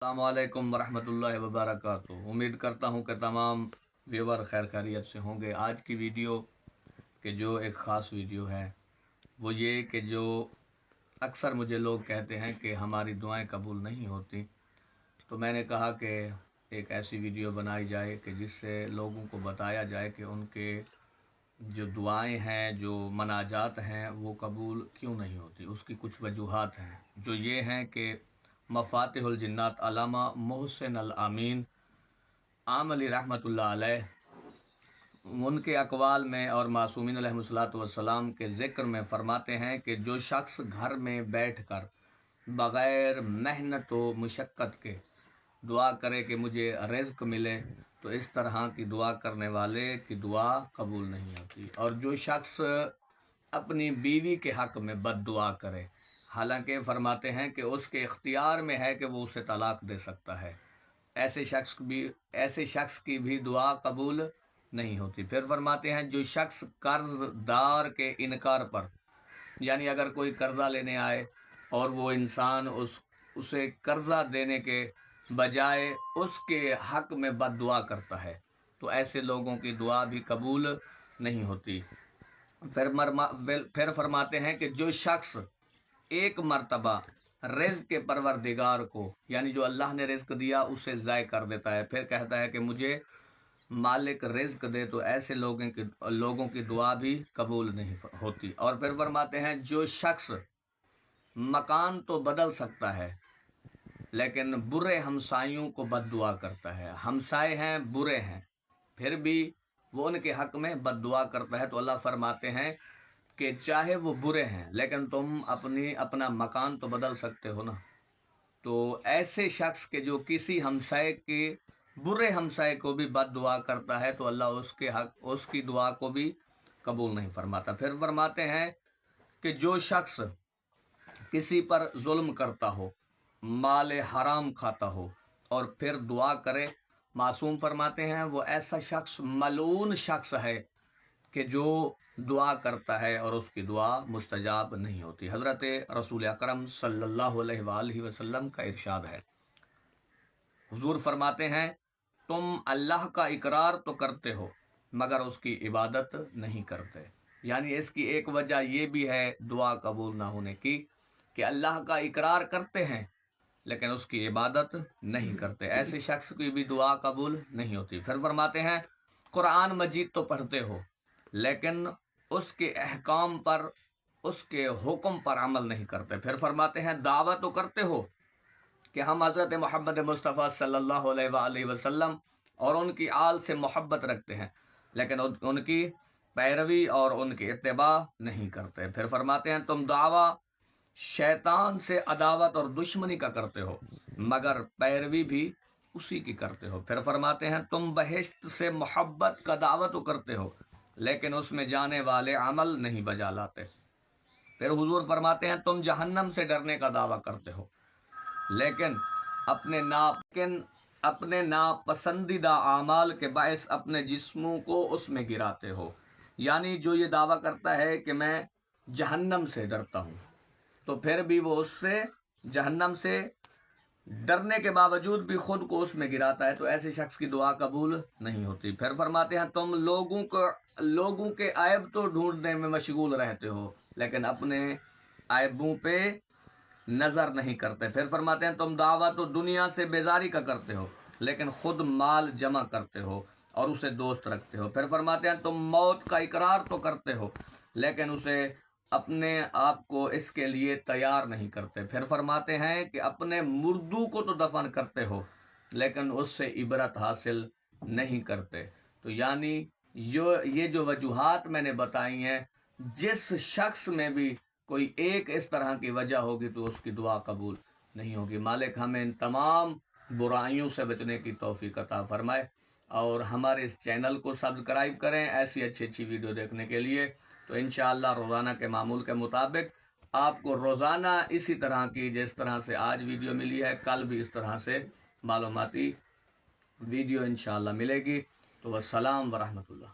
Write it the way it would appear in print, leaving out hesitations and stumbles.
السلام علیکم ورحمۃ اللہ وبرکاتہ۔ امید کرتا ہوں کہ تمام ویور خیر خیریت سے ہوں گے۔ آج کی ویڈیو کہ جو ایک خاص ویڈیو ہے وہ یہ کہ جو اکثر مجھے لوگ کہتے ہیں کہ ہماری دعائیں قبول نہیں ہوتی، تو میں نے کہا کہ ایک ایسی ویڈیو بنائی جائے کہ جس سے لوگوں کو بتایا جائے کہ ان کے جو دعائیں ہیں، جو مناجات ہیں، وہ قبول کیوں نہیں ہوتی۔ اس کی کچھ وجوہات ہیں، جو یہ ہیں کہ مفاتیح الجنات علامہ محسن الامین عاملی رحمۃ اللہ علیہ ان کے اقوال میں اور معصومین علیہ الصلوۃ والسلام کے ذکر میں فرماتے ہیں کہ جو شخص گھر میں بیٹھ کر بغیر محنت و مشقت کے دعا کرے کہ مجھے رزق ملے، تو اس طرح کی دعا کرنے والے کی دعا قبول نہیں ہوتی۔ اور جو شخص اپنی بیوی کے حق میں بد دعا کرے، حالانکہ فرماتے ہیں کہ اس کے اختیار میں ہے کہ وہ اسے طلاق دے سکتا ہے، ایسے شخص کی بھی دعا قبول نہیں ہوتی۔ پھر فرماتے ہیں جو شخص قرض دار کے انکار پر، یعنی اگر کوئی قرضہ لینے آئے اور وہ انسان اسے قرضہ دینے کے بجائے اس کے حق میں بد دعا کرتا ہے، تو ایسے لوگوں کی دعا بھی قبول نہیں ہوتی۔ پھر فرماتے ہیں کہ جو شخص ایک مرتبہ رزق کے پروردگار کو، یعنی جو اللہ نے رزق دیا، اسے ضائع کر دیتا ہے، پھر کہتا ہے کہ مجھے مالک رزق دے، تو ایسے لوگوں کی دعا بھی قبول نہیں ہوتی۔ اور پھر فرماتے ہیں جو شخص مکان تو بدل سکتا ہے لیکن برے ہمسایوں کو بد دعا کرتا ہے، ہمسائے ہیں برے ہیں پھر بھی وہ ان کے حق میں بد دعا کرتا ہے، تو اللہ فرماتے ہیں کہ چاہے وہ برے ہیں لیکن تم اپنا مکان تو بدل سکتے ہو نا۔ تو ایسے شخص کے جو کسی برے ہمسائے کو بھی بد دعا کرتا ہے، تو اللہ اس کی دعا کو بھی قبول نہیں فرماتا۔ پھر فرماتے ہیں کہ جو شخص کسی پر ظلم کرتا ہو، مال حرام کھاتا ہو اور پھر دعا کرے، معصوم فرماتے ہیں وہ ایسا شخص ملعون شخص ہے کہ جو دعا کرتا ہے اور اس کی دعا مستجاب نہیں ہوتی۔ حضرت رسول اکرم صلی اللہ علیہ وآلہ وسلم کا ارشاد ہے، حضور فرماتے ہیں تم اللہ کا اقرار تو کرتے ہو مگر اس کی عبادت نہیں کرتے۔ یعنی اس کی ایک وجہ یہ بھی ہے دعا قبول نہ ہونے کی کہ اللہ کا اقرار کرتے ہیں لیکن اس کی عبادت نہیں کرتے، ایسے شخص کی بھی دعا قبول نہیں ہوتی۔ پھر فرماتے ہیں قرآن مجید تو پڑھتے ہو لیکن اس کے احکام پر، اس کے حکم پر عمل نہیں کرتے۔ پھر فرماتے ہیں دعویٰ تو کرتے ہو کہ ہم حضرت محمد مصطفیٰ صلی اللہ علیہ وآلہ وسلم اور ان کی آل سے محبت رکھتے ہیں لیکن ان کی پیروی اور ان کی اتباع نہیں کرتے۔ پھر فرماتے ہیں تم دعویٰ شیطان سے عداوت اور دشمنی کا کرتے ہو مگر پیروی بھی اسی کی کرتے ہو۔ پھر فرماتے ہیں تم بہشت سے محبت کا دعویٰ تو کرتے ہو لیکن اس میں جانے والے عمل نہیں بجا لاتے۔ پھر حضور فرماتے ہیں تم جہنم سے ڈرنے کا دعویٰ کرتے ہو لیکن اپنے ناپسندیدہ اعمال کے باعث اپنے جسموں کو اس میں گراتے ہو۔ یعنی جو یہ دعویٰ کرتا ہے کہ میں جہنم سے ڈرتا ہوں تو پھر بھی وہ جہنم سے ڈرنے کے باوجود بھی خود کو اس میں گراتا ہے، تو ایسے شخص کی دعا قبول نہیں ہوتی۔ پھر فرماتے ہیں تم لوگوں کے عیب تو ڈھونڈنے میں مشغول رہتے ہو لیکن اپنے عیبوں پہ نظر نہیں کرتے۔ پھر فرماتے ہیں تم دعویٰ تو دنیا سے بیزاری کا کرتے ہو لیکن خود مال جمع کرتے ہو اور اسے دوست رکھتے ہو۔ پھر فرماتے ہیں تم موت کا اقرار تو کرتے ہو لیکن اسے اپنے آپ کو اس کے لیے تیار نہیں کرتے۔ پھر فرماتے ہیں کہ اپنے مردوں کو تو دفن کرتے ہو لیکن اس سے عبرت حاصل نہیں کرتے۔ تو یعنی یہ جو وجوہات میں نے بتائی ہیں، جس شخص میں بھی کوئی ایک اس طرح کی وجہ ہوگی تو اس کی دعا قبول نہیں ہوگی۔ مالک ہمیں ان تمام برائیوں سے بچنے کی توفیق عطا فرمائے، اور ہمارے اس چینل کو سبسکرائب کریں ایسی اچھی ویڈیو دیکھنے کے لیے۔ تو انشاءاللہ روزانہ کے معمول کے مطابق آپ کو روزانہ اسی طرح کی، جس طرح سے آج ویڈیو ملی ہے، کل بھی اس طرح سے معلوماتی ویڈیو انشاءاللہ ملے گی۔ تو والسلام ورحمۃ اللہ۔